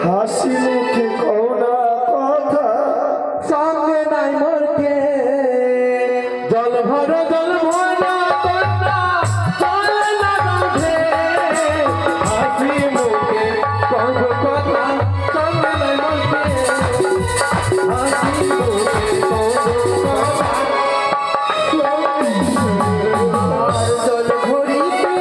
হাসি মুখে কোনা কথা সঙ্গে নাই মোরকে জল ভরা কন্যা চলে না গাঁধে হাসি মুখে কব কথা সঙ্গে নাই মোরকে হাসি মুখে কব কথা জল ভরিতে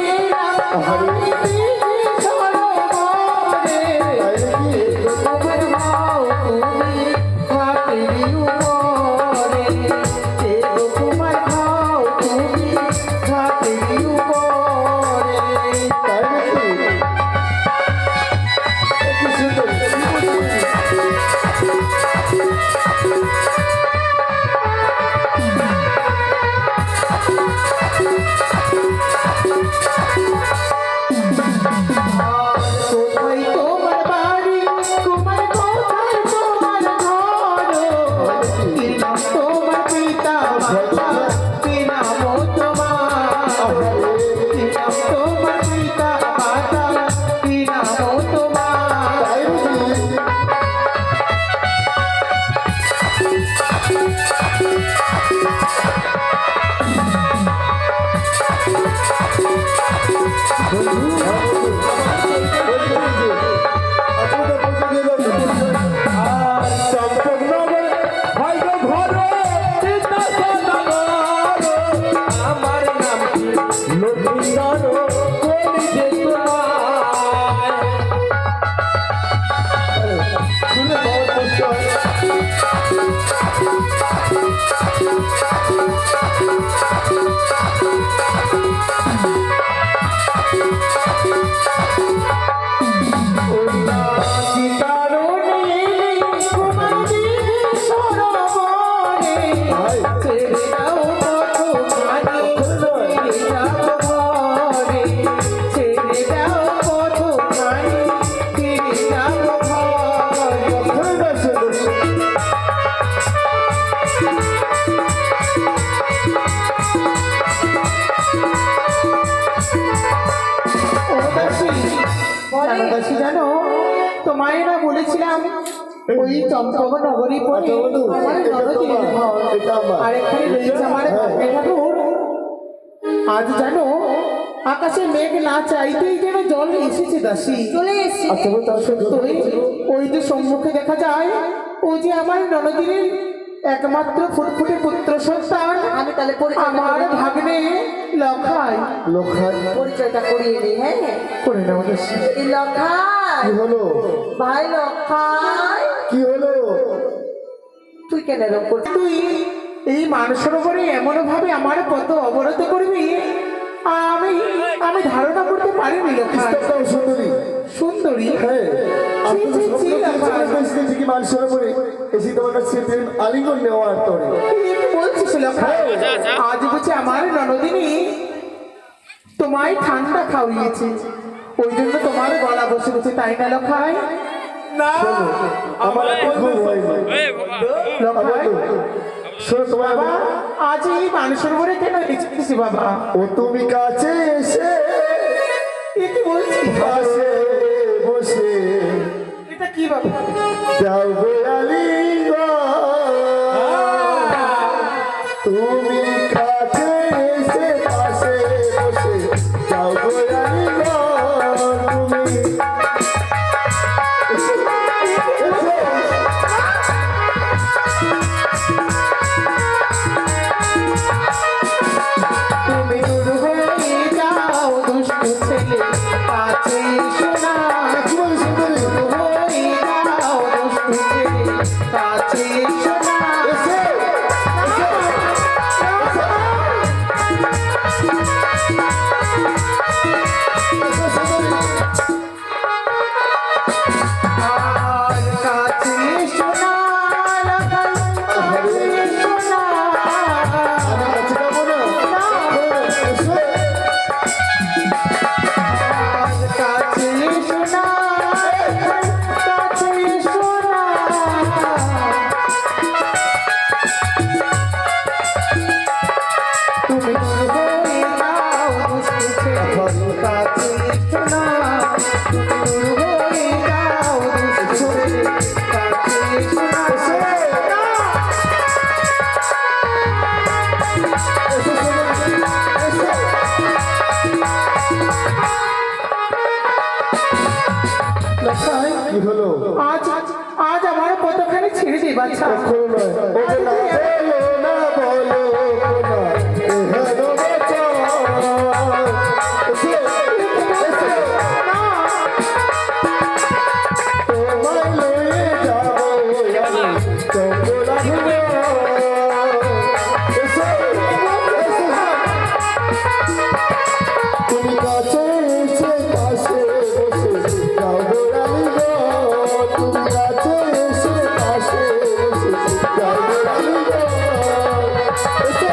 জানো তোমায় না বলেছিলাম ওই চম্পক নগরী পরে আর এখানে রয়েছে আমার ঠাকুর। আজ জানো আকাশে মেঘ না চাইতেই যেন জল এসেছে দাসী চলে এসেছে। ওই যে সম্মুখে দেখা যায় ওই যে আমার ননদিনীর একমাত্র ফুটফুটে পুত্র সন্তান আমি তাহলে আমার ভাগ্নে লখাই পরিচয়টা করিয়ে দিই। হ্যাঁ করে নাও লখাই। কি হলো ভাই লখাই? কি হলো? তুই কেন এরকম করছিস? তুই এই মানসরোবরে এমন ভাবে আমার পথ অবরোধ করবি আমি আমি ধারণা করতে পারিনি লখাই। সুন্দরী সুন্দরী হ্যাঁ আলিগড় নেওয়ার তোরে বলছিস লখাই? আজ বুঝি আমার ননদিনী তোমায় ঠান্ডা খাওয়িয়েছে ওই জন্য তোমার গলা বসে গেছে তাই না লখাই? না আমার বাবা আজ এই মানসরোবরে কেন এসেছিস বাবা? ও তুমি কাছে এসে কি বলছিস? পাশে বসে এটা কি বাবা? যাও গো আলিগড় তুমি কাছে এসে পাশে বসে যাও গো আলিগড় তুমি দূর হয়ে যাও দুষ্ট ছেলে কাছে শোনা লখাই কি হলো? আজ আজ আমার কতখানি ছেড়ে দে বাচ্চা কখনো নয়। ওকে না বলো না বলো না, এহেন বচন। এসো, এসো। তোমায় লয়ে যাবো আমি চঞ্চলা ভুবন। এসো, এসো। তুমি কাছে এসে পাশে বসে যাও গো রানীগঞ্জ। তুমি কাছে এসে পাশে বসে যাও গো রানীগঞ্জ। এসো।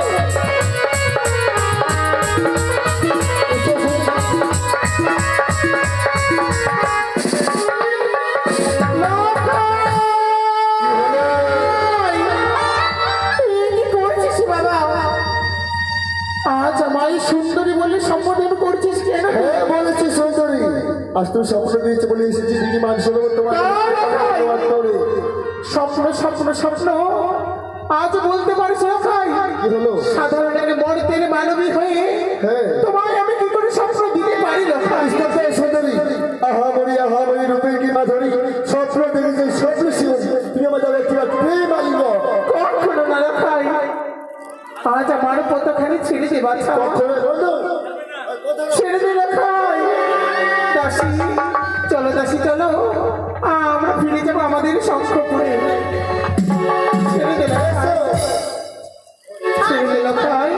কি করছিস বাবা আজ আমায় সুন্দরী বলে সম্বোধন করছিস কেন হ্যাঁ বলেছি সুন্দরী, আজ তুমি স্বপ্ন দিয়েছে বলে এসেছি দিদি মান সরোবর তোমার করে। স্বপ্ন স্বপ্ন স্বপ্ন আজ বলতে পারিস না খাই কি হলো? সাধারণের মর্তের মানবী হয়ে হ্যাঁ তোমায় আমি কি করে স্বপ্ন দিতে পারি লখাই সুন্দরী, আহা মরি রূপের কি মাধুরী, স্বপ্ন দেখেছে স্বপ্ন শিবনী, তুমি আমার যাবে তোমার প্রেম আলিঙ্গ। কখনো না লখাই আজ আমার কতখানি ছেড়ে দে বাচ্চা ছেড়ে দে লখাই দাসী চলো দাসী চলো আমরা ফিরে যাবো আমাদের শঙ্খপুরে ছেড়ে দে লখাই ছেড়ে দে লখাই